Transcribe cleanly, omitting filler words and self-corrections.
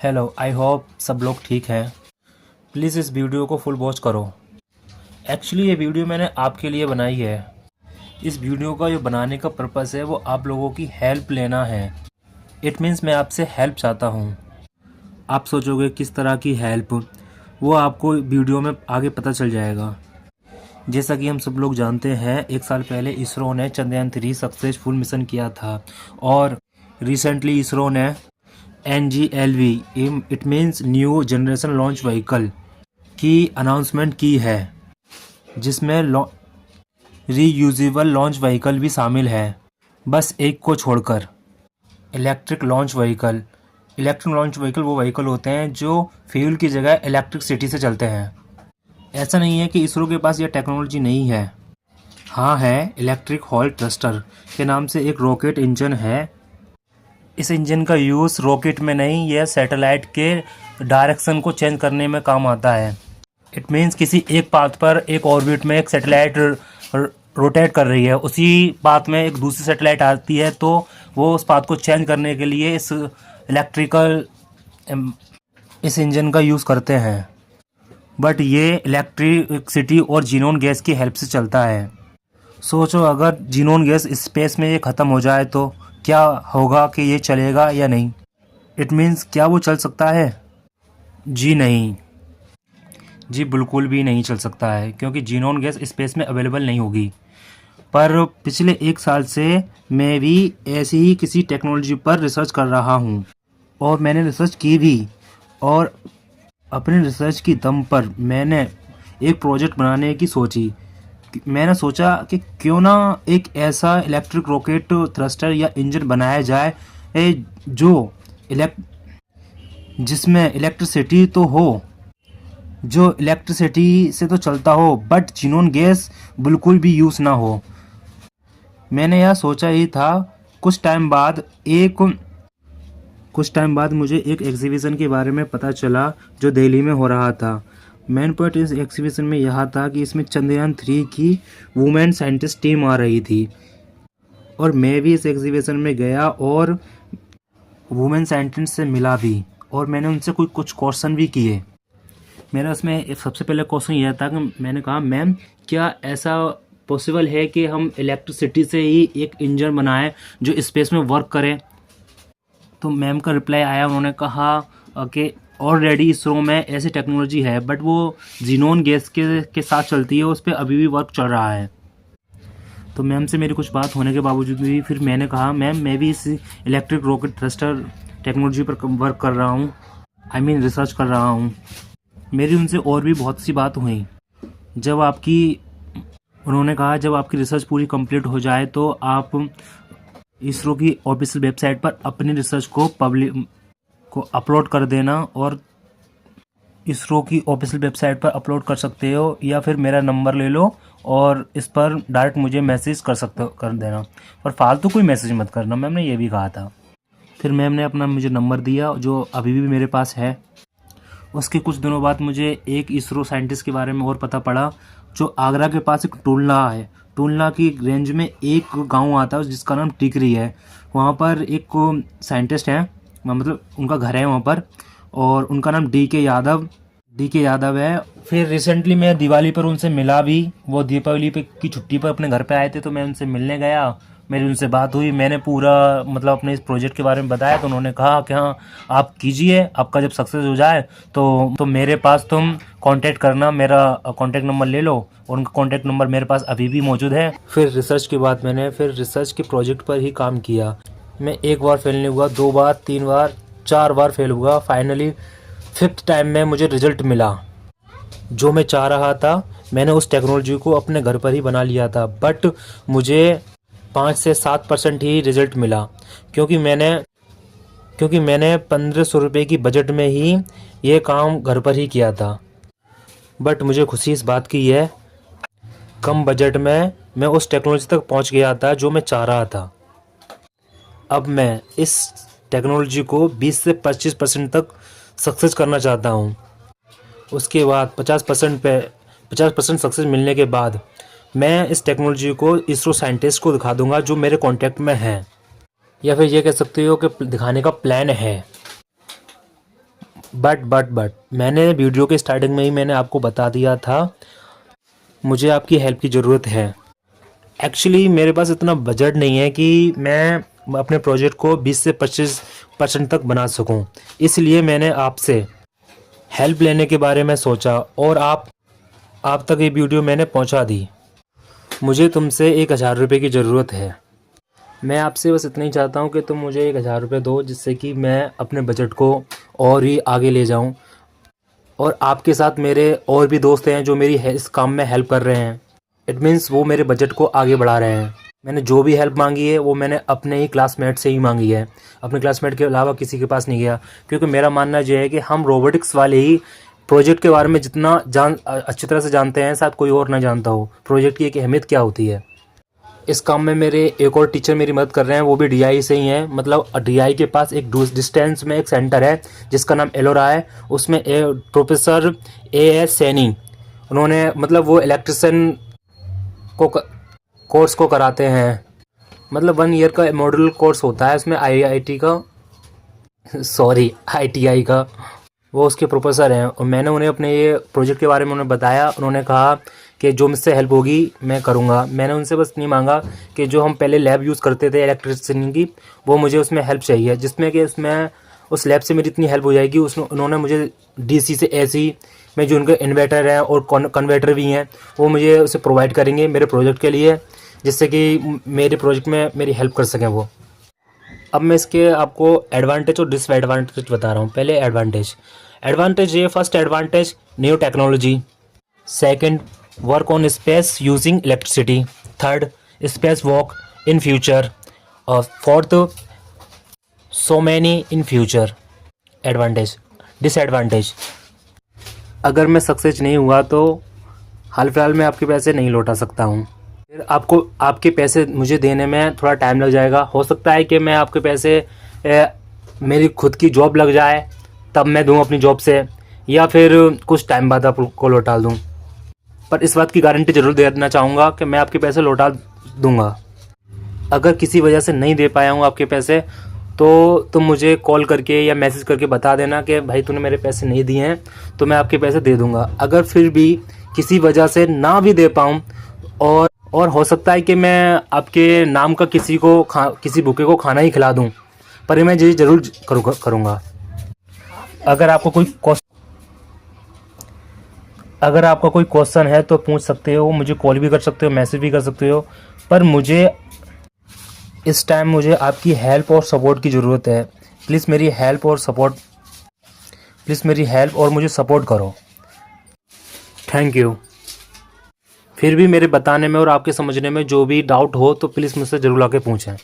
Hello, I hope सब लोग ठीक हैं। प्लीज़ इस वीडियो को फुल वॉच करो। एक्चुअली ये वीडियो मैंने आपके लिए बनाई है। इस वीडियो का जो बनाने का पर्पस है वो आप लोगों की हेल्प लेना है। इट मीन्स मैं आपसे हेल्प चाहता हूँ। आप सोचोगे किस तरह की हेल्प, वो आपको वीडियो में आगे पता चल जाएगा। जैसा कि हम सब लोग जानते हैं, 1 साल पहले इसरो ने चंद्रयान 3 सक्सेसफुल मिशन किया था और रिसेंटली इसरो ने NGLV it means new generation launch vehicle की अनाउंसमेंट की है, जिसमें रीयूजेबल लॉन्च व्हीकल भी शामिल है, बस एक को छोड़कर। Electric launch vehicle. Electric launch vehicle वो व्हीकल होते हैं जो फ्यूल की जगह इलेक्ट्रिसिटी से चलते हैं। ऐसा नहीं है कि इसरो के पास यह टेक्नोलॉजी नहीं है। हाँ है, इलेक्ट्रिक हॉल थ्रस्टर के नाम से एक रॉकेट इंजन है। इस इंजन का यूज़ रॉकेट में नहीं, यह सैटेलाइट के डायरेक्शन को चेंज करने में काम आता है। इट मीन्स किसी एक पाथ पर एक ऑर्बिट में एक सैटेलाइट रोटेट कर रही है, उसी पाथ में एक दूसरी सैटेलाइट आती है, तो वो उस पाथ को चेंज करने के लिए इस इंजन का यूज़ करते हैं। बट ये इलेक्ट्रिसिटी और जीनोन गैस की हेल्प से चलता है। सोचो अगर जीनोन गैस स्पेस में ये ख़त्म हो जाए तो क्या होगा, कि ये चलेगा या नहीं। इट मीन्स क्या वो चल सकता है? जी नहीं, जी बिल्कुल भी नहीं चल सकता है, क्योंकि जीनोन गैस स्पेस में अवेलेबल नहीं होगी। पर पिछले 1 साल से मैं भी ऐसी ही किसी टेक्नोलॉजी पर रिसर्च कर रहा हूँ और मैंने रिसर्च की भी, और अपने रिसर्च की दम पर मैंने एक प्रोजेक्ट बनाने की सोची। मैंने सोचा कि क्यों ना एक ऐसा इलेक्ट्रिक रॉकेट थ्रस्टर या इंजन बनाया जाए जो जिसमें इलेक्ट्रिसिटी तो हो, जो इलेक्ट्रिसिटी से तो चलता हो, बट जीनोन गैस बिल्कुल भी यूज़ ना हो। मैंने यह सोचा ही था। कुछ टाइम बाद मुझे एक एग्जीबिशन के बारे में पता चला जो दिल्ली में हो रहा था। मेन पॉइंट इस एग्जीबिशन में यह था कि इसमें चंद्रयान 3 की वुमेन साइंटिस्ट टीम आ रही थी, और मैं भी इस एग्जीबिशन में गया और वुमेन साइंटिस्ट से मिला भी, और मैंने उनसे कुछ क्वेश्चन भी किए। मेरा उसमें सबसे पहले क्वेश्चन यह था कि मैंने कहा, मैम क्या ऐसा पॉसिबल है कि हम इलेक्ट्रिसिटी से ही एक इंजन बनाएं जो स्पेस में वर्क करे? तो मैम का रिप्लाई आया, उन्होंने कहा कि ऑलरेडी इसरो में ऐसी टेक्नोलॉजी है, बट वो जीनोन गैस के साथ चलती है, उस पर अभी भी वर्क चल रहा है। तो मैम से मेरी कुछ बात होने के बावजूद भी फिर मैंने कहा, मैम मैं भी इस इलेक्ट्रिक रॉकेट थ्रस्टर टेक्नोलॉजी पर वर्क कर रहा हूँ, रिसर्च कर रहा हूँ। मेरी उनसे और भी बहुत सी बात हुई। उन्होंने कहा जब आपकी रिसर्च पूरी कंप्लीट हो जाए तो आप इसरो की ऑफिशियल वेबसाइट पर अपनी रिसर्च को अपलोड कर देना, और इसरो की ऑफिशियल वेबसाइट पर अपलोड कर सकते हो, या फिर मेरा नंबर ले लो और इस पर डायरेक्ट मुझे मैसेज कर देना, पर फालतू कोई मैसेज मत करना। मैम ने ये भी कहा था। फिर मैम ने अपना मुझे नंबर दिया जो अभी भी मेरे पास है। उसके कुछ दिनों बाद मुझे एक इसरो साइंटिस्ट के बारे में और पता पड़ा, जो आगरा के पास एक टूलना है। टूलना की रेंज में एक गांव आता है जिसका नाम टिकरी है। वहाँ पर एक साइंटिस्ट है, मतलब उनका घर है वहाँ पर, और उनका नाम डी के यादव है। फिर रिसेंटली मैं दिवाली पर उनसे मिला भी। वो दीपावली की छुट्टी पर अपने घर पे आए थे, तो मैं उनसे मिलने गया। मेरी उनसे बात हुई, मैंने पूरा अपने इस प्रोजेक्ट के बारे में बताया, तो उन्होंने कहा कि हाँ आप कीजिए, आपका जब सक्सेस हो जाए तो मेरे पास तुम कांटेक्ट करना, मेरा कांटेक्ट नंबर ले लो। और उनका कांटेक्ट नंबर मेरे पास अभी भी मौजूद है। फिर रिसर्च के बाद मैंने रिसर्च के प्रोजेक्ट पर ही काम किया। मैं 1 बार फेल नहीं हुआ, 2 बार, 3 बार, 4 बार फेल हुआ। फाइनली 5th टाइम में मुझे रिजल्ट मिला जो मैं चाह रहा था। मैंने उस टेक्नोलॉजी को अपने घर पर ही बना लिया था, बट मुझे 5 से 7% ही रिज़ल्ट मिला, क्योंकि मैंने 1500 रुपये की बजट में ही ये काम घर पर ही किया था। बट मुझे खुशी इस बात की है, कम बजट में मैं उस टेक्नोलॉजी तक पहुंच गया था जो मैं चाह रहा था। अब मैं इस टेक्नोलॉजी को 20 से 25% तक सक्सेस करना चाहता हूं। उसके बाद 50% सक्सेस मिलने के बाद मैं इस टेक्नोलॉजी को इसरो साइंटिस्ट को दिखा दूंगा जो मेरे कांटेक्ट में हैं, या फिर ये कह सकते हो कि दिखाने का प्लान है। बट मैंने वीडियो के स्टार्टिंग में ही मैंने आपको बता दिया था, मुझे आपकी हेल्प की ज़रूरत है। एक्चुअली मेरे पास इतना बजट नहीं है कि मैं अपने प्रोजेक्ट को 20 से 25% तक बना सकूं। इसलिए मैंने आपसे हेल्प लेने के बारे में सोचा और आप तक ये वीडियो मैंने पहुंचा दी। मुझे तुमसे 1000 रुपये की ज़रूरत है। मैं आपसे बस इतना ही चाहता हूं कि तुम मुझे 1000 रुपये दो, जिससे कि मैं अपने बजट को और ही आगे ले जाऊं। और आपके साथ मेरे और भी दोस्त हैं जो मेरी इस काम में हेल्प कर रहे हैं। इट मीन्स वो मेरे बजट को आगे बढ़ा रहे हैं। मैंने जो भी हेल्प मांगी है वो मैंने अपने ही क्लासमेट से ही मांगी है, अपने क्लासमेट के अलावा किसी के पास नहीं गया। क्योंकि मेरा मानना ये है कि हम रोबोटिक्स वाले ही प्रोजेक्ट के बारे में जितना अच्छी तरह से जानते हैं, शायद कोई और ना जानता हो प्रोजेक्ट की एक अहमियत क्या होती है। इस काम में मेरे एक और टीचर मेरी मदद कर रहे हैं, वो भी डीआई से ही हैं। मतलब डीआई के पास एक डिस्टेंस में एक सेंटर है जिसका नाम एलोरा है। उसमें प्रोफेसर एएस सैनी, उन्होंने मतलब वो इलेक्ट्रिशियन को कोर्स को कराते हैं। मतलब 1 ईयर का मॉड्यूल कोर्स होता है उसमें, आईटीआई का। वो उसके प्रोफेसर हैं और मैंने उन्हें अपने ये प्रोजेक्ट के बारे में उन्हें बताया। उन्होंने कहा कि जो मुझसे हेल्प होगी मैं करूँगा। मैंने उनसे बस नहीं मांगा कि जो हम पहले लैब यूज़ करते थे इलेक्ट्रिसिटी की, वो मुझे उसमें हेल्प चाहिए, जिसमें कि उसमें उस लैब से मेरी इतनी हेल्प हो जाएगी। उसमें उन्होंने मुझे डीसी से एसी में जो उनके इन्वर्टर हैं और कन्वर्टर भी हैं, वो मुझे उसे प्रोवाइड करेंगे मेरे प्रोजेक्ट के लिए, जिससे कि मेरे प्रोजेक्ट में मेरी हेल्प कर सकें वो। अब मैं इसके आपको एडवांटेज और डिसएडवांटेज बता रहा हूँ। पहले एडवांटेज ये, first advantage new technology. Second, work on space using electricity. Third, space walk in future. और fourth, so many in future. Advantage. Disadvantage, अगर मैं सक्सेस नहीं हुआ तो हाल फिलहाल में आपके पैसे नहीं लौटा सकता हूँ। फिर आपको आपके पैसे मुझे देने में थोड़ा टाइम लग जाएगा। हो सकता है कि मैं आपके पैसे मेरी खुद की जॉब लग जाए तब मैं दूं अपनी जॉब से, या फिर कुछ टाइम बाद आपको लौटा दूं। पर इस बात की गारंटी ज़रूर देना चाहूँगा कि मैं आपके पैसे लौटा दूंगा। अगर किसी वजह से नहीं दे पाया हूँ आपके पैसे, तो तुम मुझे कॉल करके या मैसेज करके बता देना कि भाई तूने मेरे पैसे नहीं दिए हैं, तो मैं आपके पैसे दे दूंगा। अगर फिर भी किसी वजह से ना भी दे पाऊँ, और हो सकता है कि मैं आपके नाम का किसी भूखे को खाना ही खिला दूं, पर मैं ये ज़रूर करूँगा। अगर आपका कोई क्वेश्चन है तो पूछ सकते हो, मुझे कॉल भी कर सकते हो, मैसेज भी कर सकते हो। पर इस टाइम मुझे आपकी हेल्प और सपोर्ट की ज़रूरत है। प्लीज़ मेरी हेल्प और मुझे सपोर्ट करो। Thank you. फिर भी मेरे बताने में और आपके समझने में जो भी डाउट हो तो प्लीज़ मुझसे ज़रूर आके पूछें।